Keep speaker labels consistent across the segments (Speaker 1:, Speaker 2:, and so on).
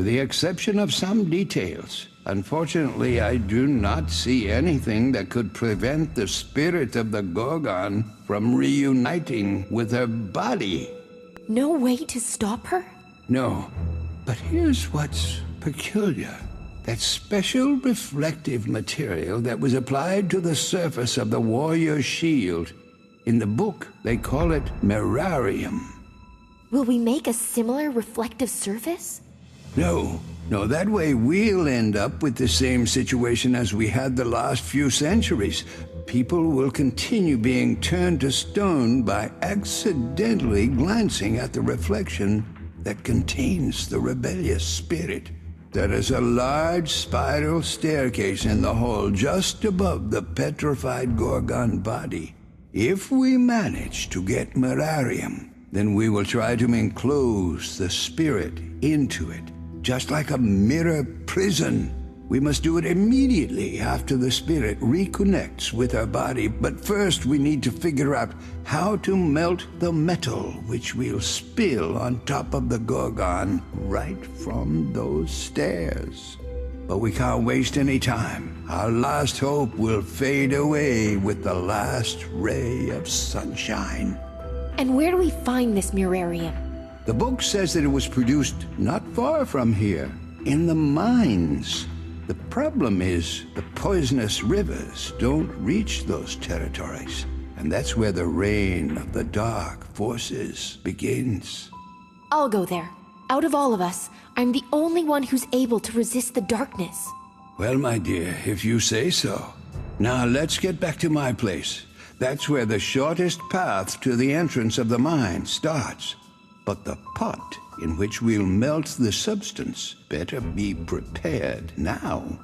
Speaker 1: with the exception of some details. Unfortunately, I do not see anything that could prevent the spirit of the Gorgon from reuniting with her body.
Speaker 2: No way to stop her?
Speaker 1: No, but here's what's peculiar. That special reflective material that was applied to the surface of the warrior's shield. In the book, they call it mirarium.
Speaker 2: Will we make a similar reflective surface?
Speaker 1: No, that way we'll end up with the same situation as we had the last few centuries. People will continue being turned to stone by accidentally glancing at the reflection that contains the rebellious spirit. There is a large spiral staircase in the hall just above the petrified Gorgon body. If we manage to get mirarium, then we will try to enclose the spirit into it, just like a mirror prison. We must do it immediately after the spirit reconnects with our body, but first we need to figure out how to melt the metal which we'll spill on top of the Gorgon right from those stairs. But we can't waste any time. Our last hope will fade away with the last ray of sunshine.
Speaker 2: And where do we find this mirarium?
Speaker 1: The book says that it was produced not far from here, in the mines. The problem is the poisonous rivers don't reach those territories, and that's where the reign of the dark forces begins.
Speaker 2: I'll go there. Out of all of us, I'm the only one who's able to resist the darkness.
Speaker 1: Well, my dear, if you say so. Now let's get back to my place. That's where the shortest path to the entrance of the mine starts. But the pot in which we'll melt the substance better be prepared now.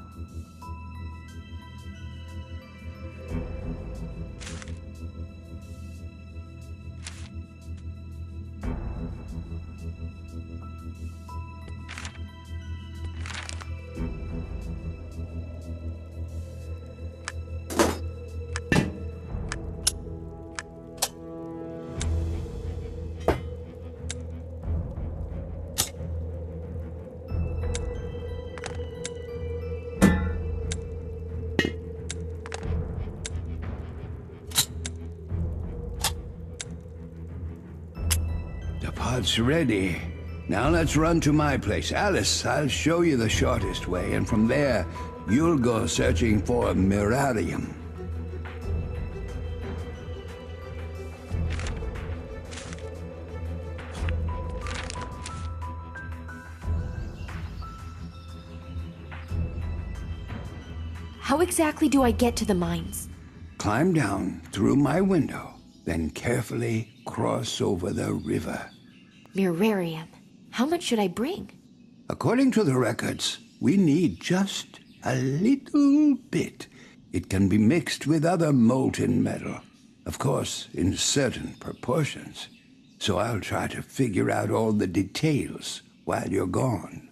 Speaker 1: Pot's ready. Now let's run to my place. Alice, I'll show you the shortest way, and from there, you'll go searching for mirarium.
Speaker 2: How exactly do I get to the mines?
Speaker 1: Climb down through my window, then carefully cross over the river.
Speaker 2: Mirarium. How much should I bring?
Speaker 1: According to the records, we need just a little bit. It can be mixed with other molten metal, of course, in certain proportions. So I'll try to figure out all the details while you're gone.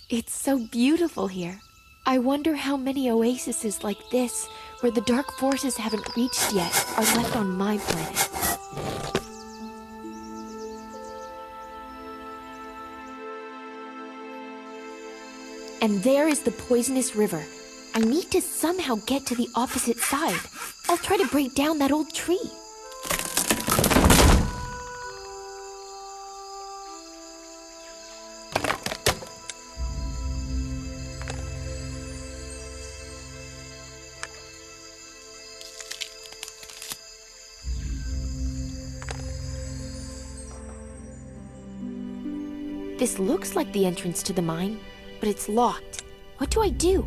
Speaker 2: It's so beautiful here. I wonder how many oases like this, where the dark forces haven't reached yet, are left on my planet. And there is the poisonous river. I need to somehow get to the opposite side. I'll try to break down that old tree. This looks like the entrance to the mine, but it's locked. What do I do?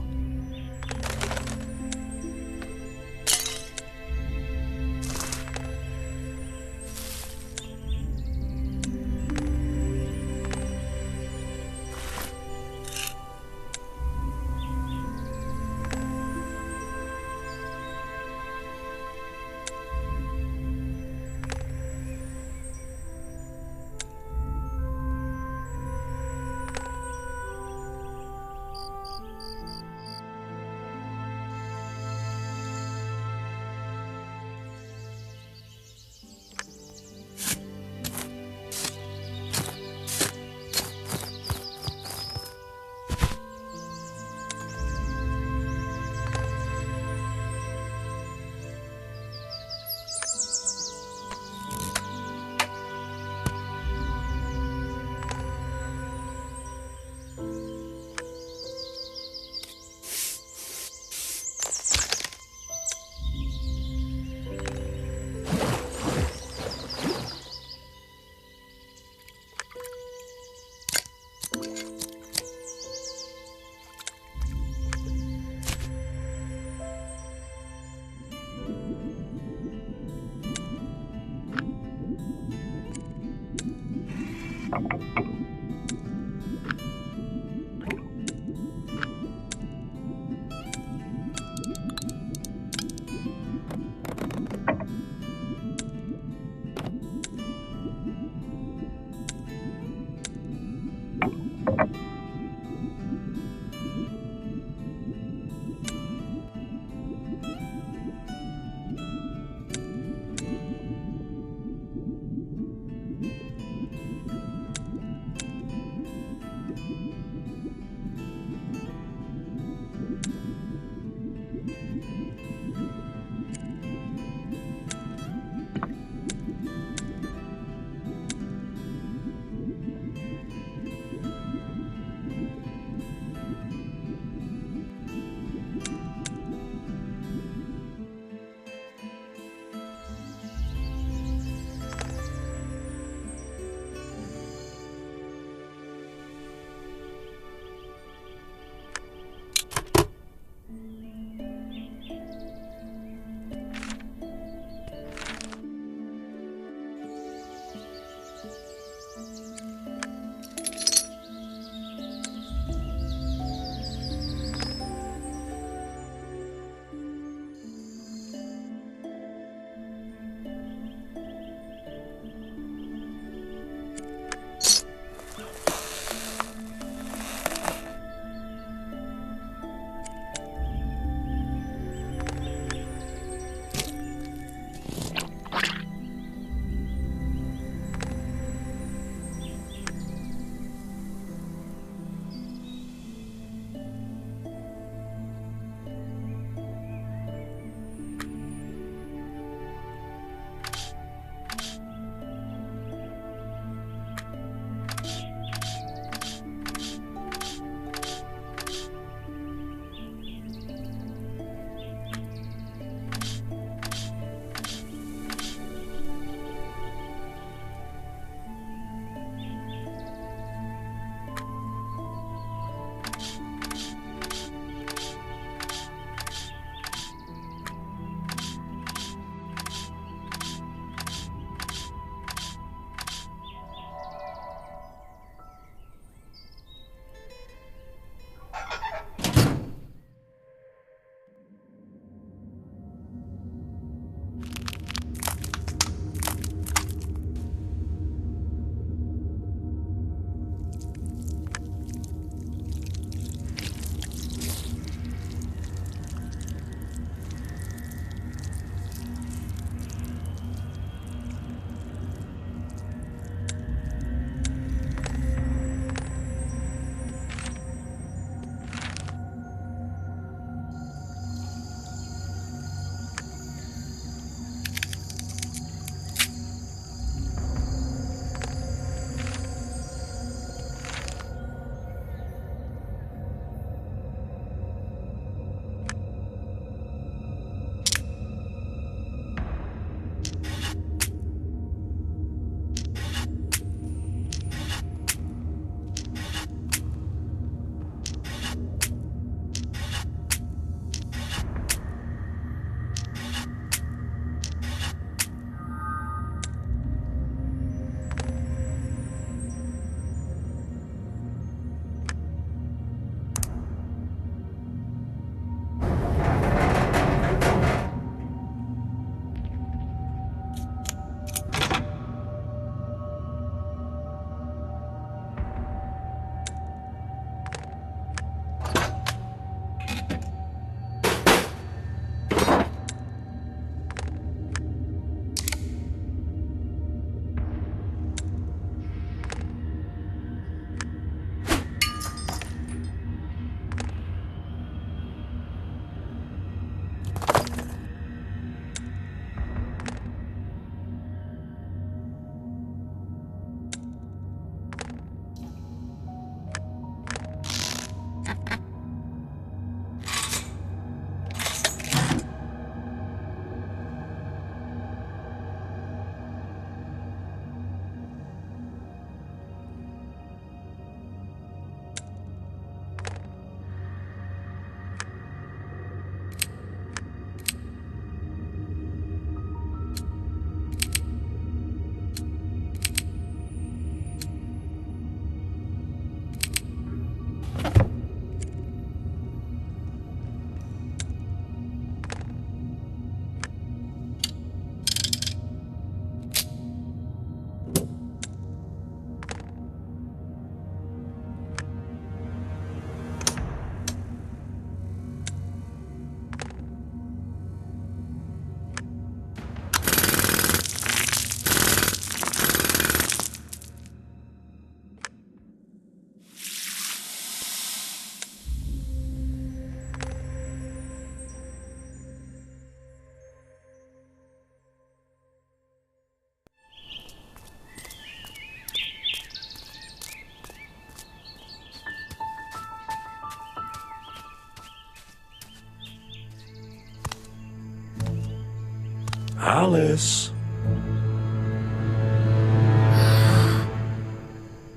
Speaker 3: Alice.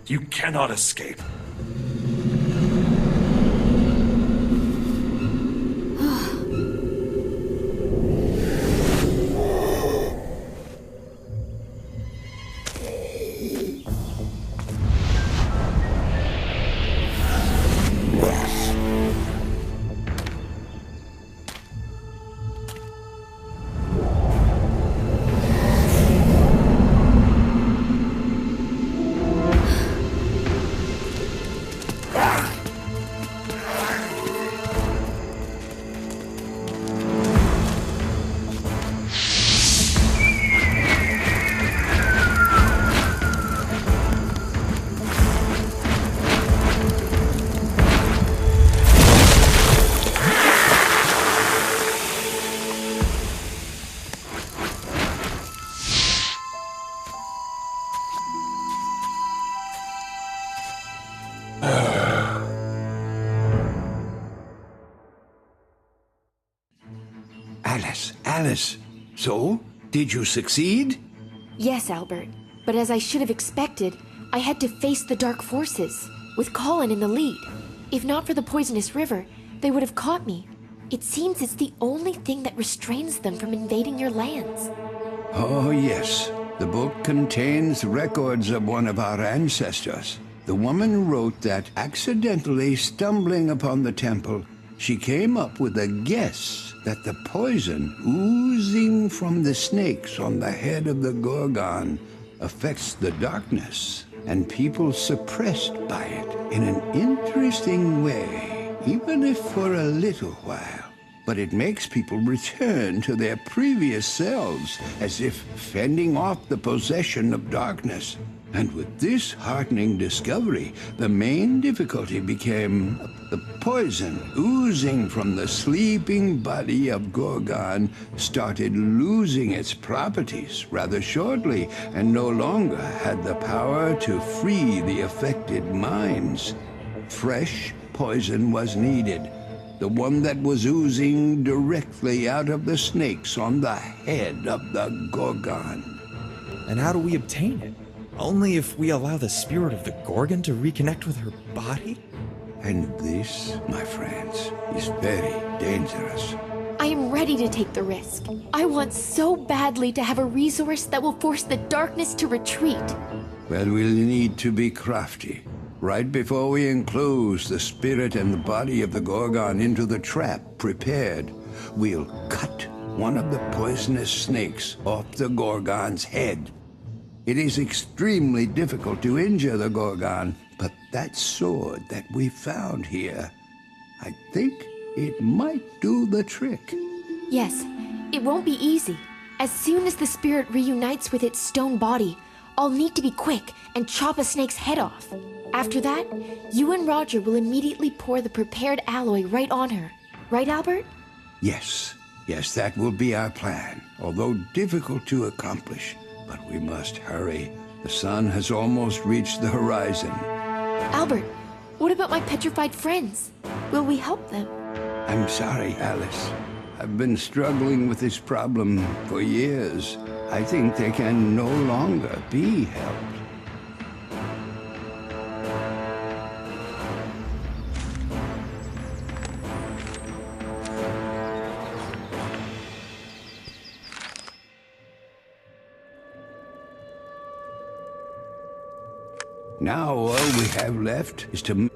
Speaker 3: You cannot escape.
Speaker 1: Alice, so? Did you succeed?
Speaker 2: Yes, Albert. But as I should have expected, I had to face the dark forces, with Colin in the lead. If not for the poisonous river, they would have caught me. It seems it's the only thing that restrains them from invading your lands.
Speaker 1: Oh, yes. The book contains records of one of our ancestors. The woman wrote that, accidentally stumbling upon the temple, she came up with a guess that the poison oozing from the snakes on the head of the Gorgon affects the darkness, and people suppressed by it in an interesting way, even if for a little while. But it makes people return to their previous selves, as if fending off the possession of darkness. And with this heartening discovery, the main difficulty became the poison oozing from the sleeping body of Gorgon started losing its properties rather shortly, and no longer had the power to free the affected minds. Fresh poison was needed, the one that was oozing directly out of the snakes on the head of the Gorgon.
Speaker 4: And how do we obtain it? Only if we allow the spirit of the Gorgon to reconnect with her body?
Speaker 1: And this, my friends, is very dangerous.
Speaker 2: I am ready to take the risk. I want so badly to have a resource that will force the darkness to retreat.
Speaker 1: Well, we'll need to be crafty. Right before we enclose the spirit and the body of the Gorgon into the trap prepared, we'll cut one of the poisonous snakes off the Gorgon's head. It is extremely difficult to injure the Gorgon, but that sword that we found here, I think it might do the trick.
Speaker 2: Yes, it won't be easy. As soon as the spirit reunites with its stone body, I'll need to be quick and chop a snake's head off. After that, you and Roger will immediately pour the prepared alloy right on her. Right, Albert?
Speaker 1: Yes, that will be our plan, although difficult to accomplish. But we must hurry. The sun has almost reached the horizon.
Speaker 2: Albert, what about my petrified friends? Will we help them?
Speaker 1: I'm sorry, Alice. I've been struggling with this problem for years. I think they can no longer be helped. Now all we have left is to...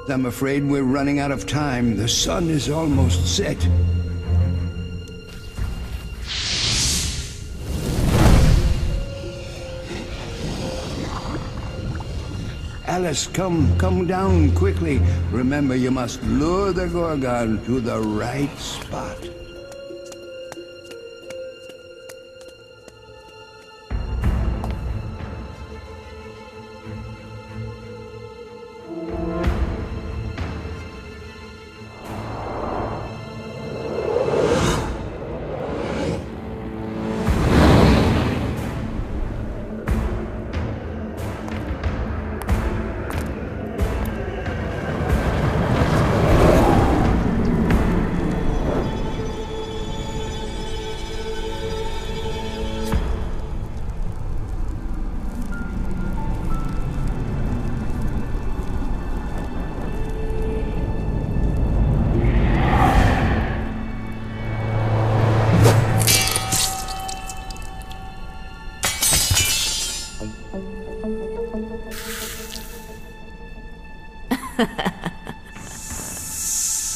Speaker 1: I'm afraid we're running out of time. The sun is almost set. Alice, come down quickly. Remember, you must lure the Gorgon to the right spot.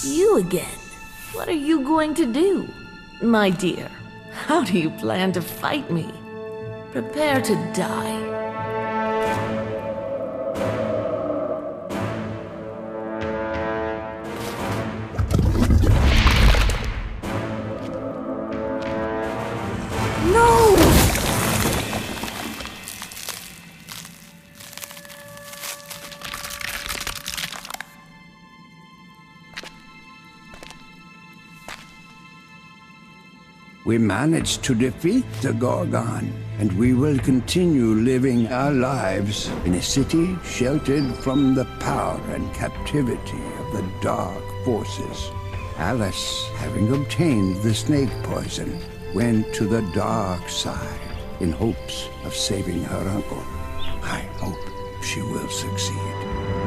Speaker 5: You again. What are you going to do? My dear, how do you plan to fight me? Prepare to die. No!
Speaker 1: We managed to defeat the Gorgon, and we will continue living our lives in a city sheltered from the power and captivity of the dark forces. Alice, having obtained the snake poison, went to the dark side in hopes of saving her uncle. I hope she will succeed.